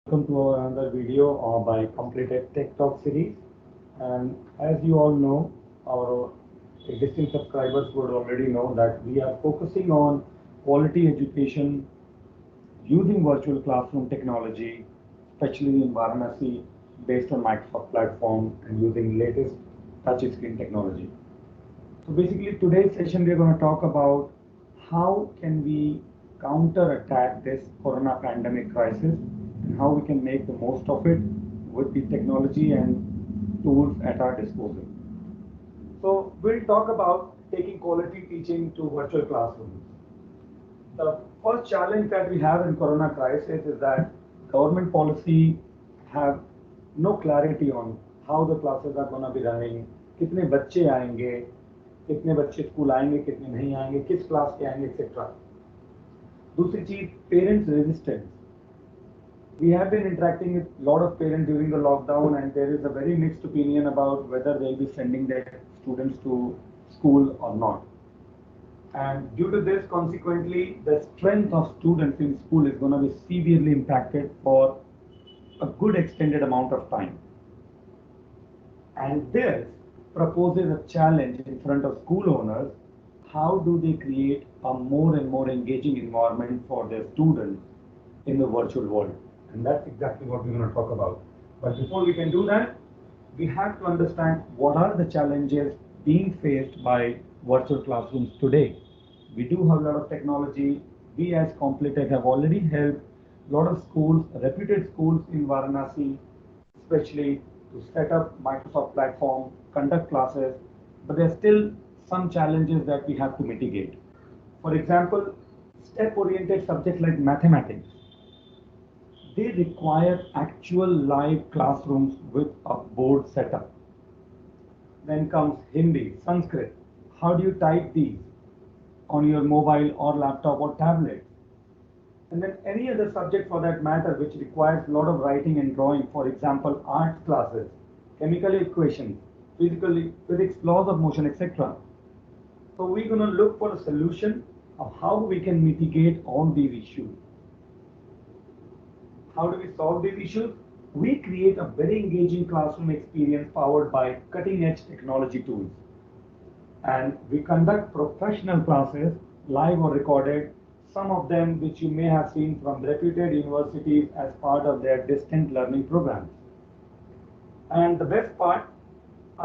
welcome to our another video by Completed Tech Talk series. And as you all know, our existing subscribers would already know that we are focusing on quality education using virtual classroom technology, especially in Varanasi, based on Microsoft platform and using latest touch screen technology. So basically today's session we are going to talk about how can we counter attack this corona pandemic crisis and how we can make the most of it with the technology and tools at our disposal. So we'll talk about taking quality teaching to virtual classrooms. The first challenge that we have in corona crisis is that government policy have no clarity on how the classes are going to be running, कितने बच्चे आएंगे, कितने बच्चे school आएंगे, कितने नहीं आएंगे, किस क्लास के आएंगे, एक्सेट्रा. दूसरी चीज parents resistance. We have been interacting with a lot of parents during the lockdown, and there is a very mixed opinion about whether they'll be sending their students to school or not. And due to this, consequently, the strength of students in school is going to be severely impacted for a good extended amount of time. And this proposes a challenge in front of school owners. How do they create a more and more engaging environment for their students in the virtual world? And that's exactly what we're going to talk about. But before we can do that, we have to understand what are the challenges being faced by virtual classrooms today. We do have a lot of technology. We as Completech have already helped a lot of schools, reputed schools in Varanasi, especially to set up Microsoft platform, conduct classes, but there's still some challenges that we have to mitigate. For example, step-oriented subjects like mathematics, they require actual live classrooms with a board setup. Then comes Hindi, Sanskrit. How do you type these on your mobile or laptop or tablet? And then any other subject for that matter which requires a lot of writing and drawing, for example, art classes, chemical equations, physics, laws of motion, etc. So we're going to look for a solution of how we can mitigate all these issues. How do we solve these issues? We create a very engaging classroom experience powered by cutting-edge technology tools. And we conduct professional classes, live or recorded, some of them which you may have seen from reputed universities as part of their distant learning programs. And the best part,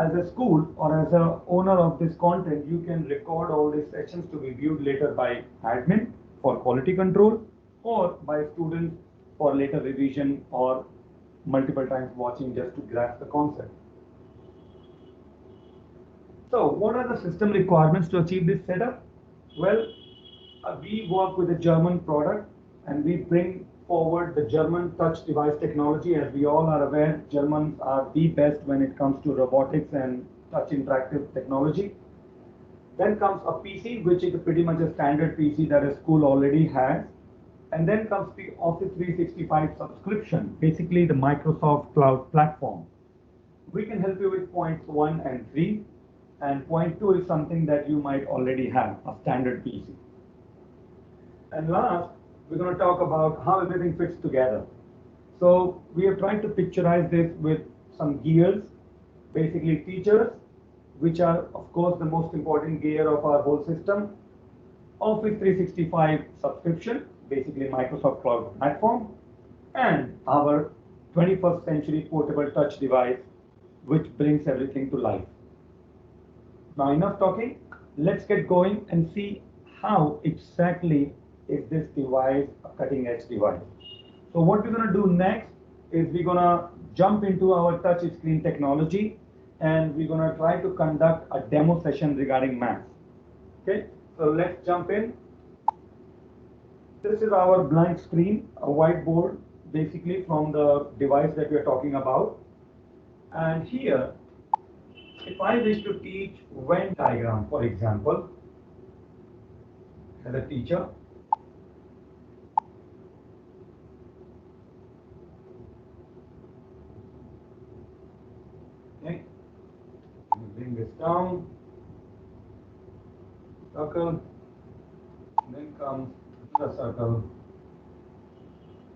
as a school or as an owner of this content, you can record all these sessions to be viewed later by admin for quality control or by students for later revision or multiple times watching just to grasp the concept. So what are the system requirements to achieve this setup? Well, we work with a German product and we bring forward the German touch device technology. As we all are aware, Germans are the best when it comes to robotics and touch interactive technology. Then comes a PC, which is pretty much a standard PC that a school already has. And then comes the Office 365 subscription, basically the Microsoft Cloud platform. We can help you with points 1 and 3. And point 2 is something that you might already have, a standard PC. And last, we're going to talk about how everything fits together. So we have tried to picturize this with some gears, basically teachers, which are of course the most important gear of our whole system. Office 365 subscription, basically Microsoft Cloud platform, and our 21st century portable touch device, which brings everything to life. Now enough talking, let's get going and see how exactly is this device a cutting edge device. So what we're going to do next is we're going to jump into our touch screen technology and we're going to try to conduct a demo session regarding math. Okay, so let's jump in. This is our blank screen, a whiteboard basically from the device that we are talking about. And here, if I wish to teach Venn diagram, for example, as a teacher, okay, bring this down, circle, then comes the circle.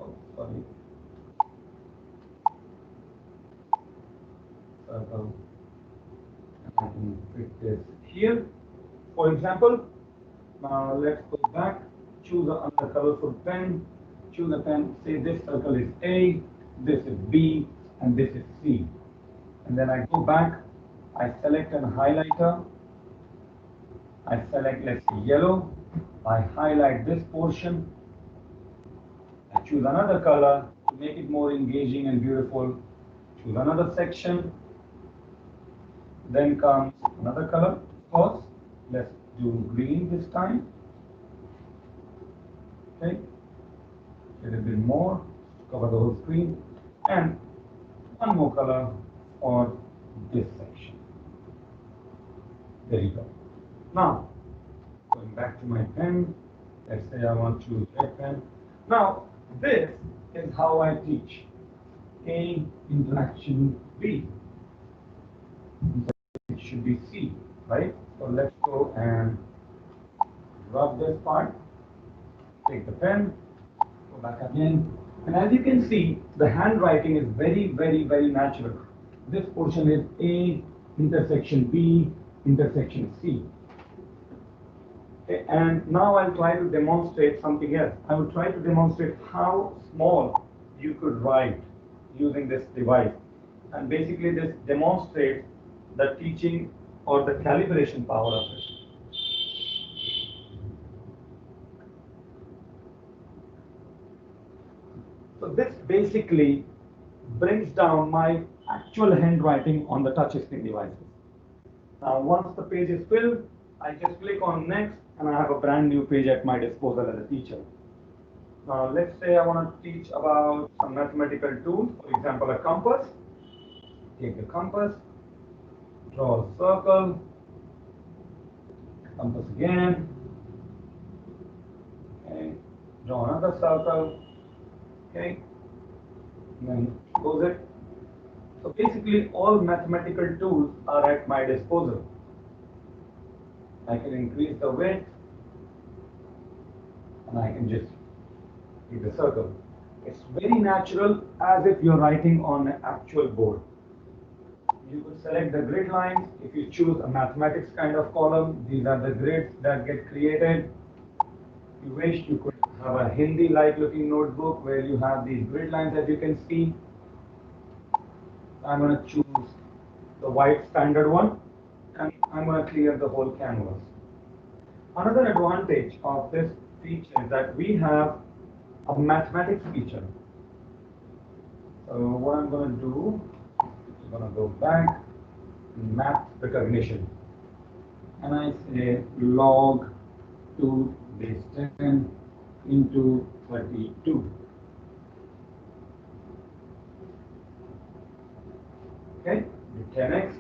Oh, sorry. circle, and I can fit this here. For example, now let's go back, choose another colorful pen, choose a pen, say this circle is A, this is B, and this is C. And then I go back, I select an highlighter, I select, let's say, yellow, I highlight this portion, I choose another color to make it more engaging and beautiful, choose another section, then comes another color, of course, let's do green this time, okay, a little bit more, cover the whole screen, and one more color for this section. There you go. Now, going back to my pen, let's say I want to choose red pen. Now, this is how I teach. A interaction B. It should be C, right? So let's go and rub this part. Take the pen, go back again. And as you can see, the handwriting is very, very, very natural. This portion is A intersection B intersection C. Okay, and now I'll try to demonstrate something else. I will try to demonstrate how small you could write using this device. And basically this demonstrates the teaching or the calibration power of it. So this basically brings down my actual handwriting on the touch screen devices. Now once the page is filled, I just click on next and I have a brand new page at my disposal as a teacher. Now let's say I want to teach about some mathematical tools, for example a compass. Take the compass, draw a circle, compass again, okay, draw another circle, okay, and then close it. So basically all mathematical tools are at my disposal. I can increase the width and I can just make the circle. It's very natural as if you're writing on an actual board. You could select the grid lines. If you choose a mathematics kind of column, these are the grids that get created. If you wish, you could have a Hindi-like looking notebook where you have these grid lines as you can see. I'm going to choose the white standard one and I'm going to clear the whole canvas. Another advantage of this feature is that we have a mathematics feature. So what I'm going to do, I'm going to go back, math recognition, and I say log 2 base 10 into 32. Okay, do 10x,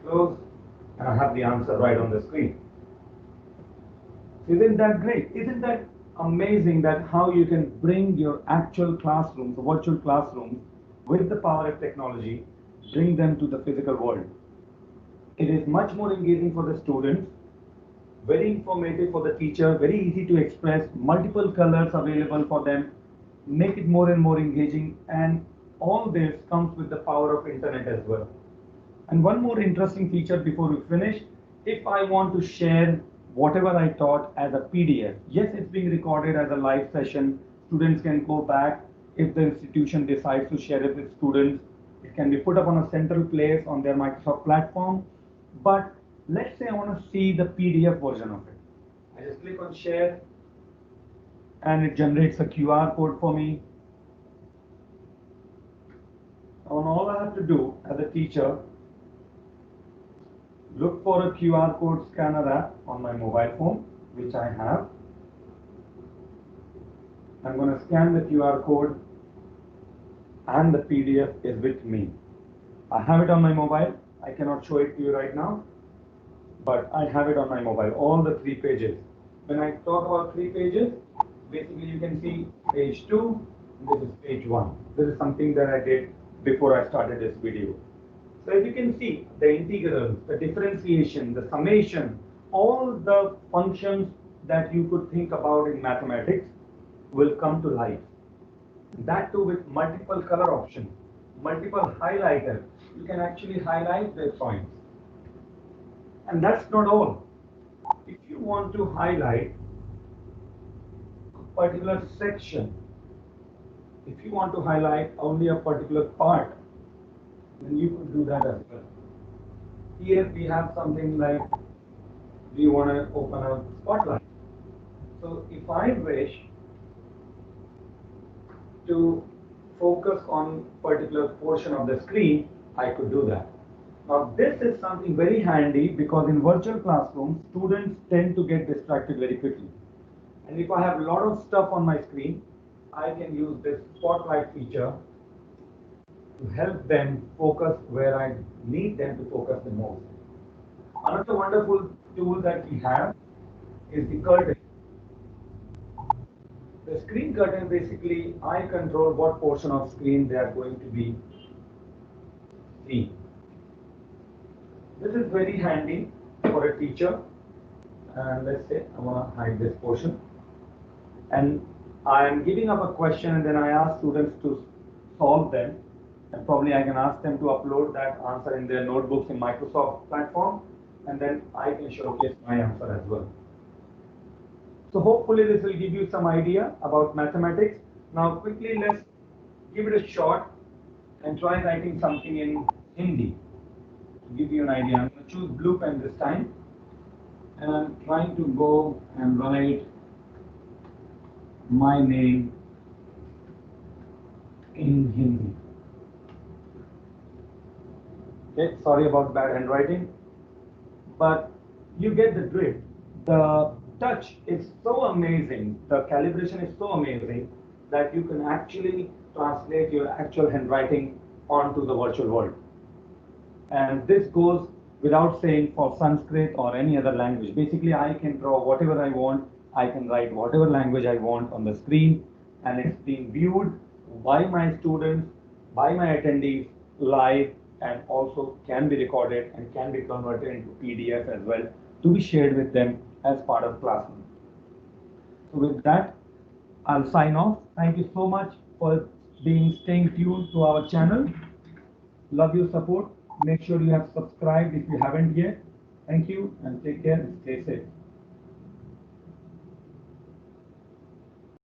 close, and I have the answer right on the screen. Isn't that great? Isn't that amazing that how you can bring your actual classrooms, virtual classrooms, with the power of technology, bring them to the physical world? It is much more engaging for the students, very informative for the teacher, very easy to express, multiple colors available for them, make it more and more engaging, and all this comes with the power of internet as well. And one more interesting feature before we finish, if I want to share whatever I taught as a PDF, yes, it's being recorded as a live session, students can go back. If the institution decides to share it with students, it can be put up on a central place on their Microsoft platform. But let's say I want to see the PDF version of it. I just click on share and it generates a QR code for me. And all I have to do as a teacher, look for a QR code scanner app on my mobile phone, which I have. I'm going to scan the QR code and the PDF is with me. I have it on my mobile. I cannot show it to you right now, but I have it on my mobile, all the 3 pages. When I talk about 3 pages, basically you can see page 2, and this is page 1. This is something that I did before I started this video. So as you can see, the integrals, the differentiation, the summation, all the functions that you could think about in mathematics will come to life. That too with multiple color options. multiple highlighters. You can actually highlight the points. And that's not all. If you want to highlight a particular section, if you want to highlight only a particular part, then you could do that as well. Here we have something like we want to open a spotlight. So if I wish to focus on particular portion of the screen, I could do that. Now this is something very handy because in virtual classrooms, students tend to get distracted very quickly. And if I have a lot of stuff on my screen, I can use this spotlight feature to help them focus where I need them to focus the most. Another wonderful tool that we have is the curtain. The screen curtain, basically, I control what portion of screen they are going to be seeing. This is very handy for a teacher. And let's say I want to hide this portion. And I am giving up a question and then I ask students to solve them. And probably I can ask them to upload that answer in their notebooks in Microsoft platform. And then I can showcase my answer as well. So hopefully this will give you some idea about mathematics. Now quickly let's give it a shot and try writing something in Hindi to give you an idea. I'm going to choose blue pen this time and I'm trying to go and write my name in Hindi. Okay, sorry about bad handwriting, but you get the drift. The touch is so amazing, the calibration is so amazing that you can actually translate your actual handwriting onto the virtual world. And this goes without saying for Sanskrit or any other language. Basically, I can draw whatever I want, I can write whatever language I want on the screen, and it's being viewed by my students, by my attendees live, and also can be recorded and can be converted into PDF as well to be shared with them as part of classroom. So with that, I'll sign off. Thank you so much for staying tuned to our channel. Love your support. Make sure you have subscribed if you haven't yet. Thank you and take care and stay safe.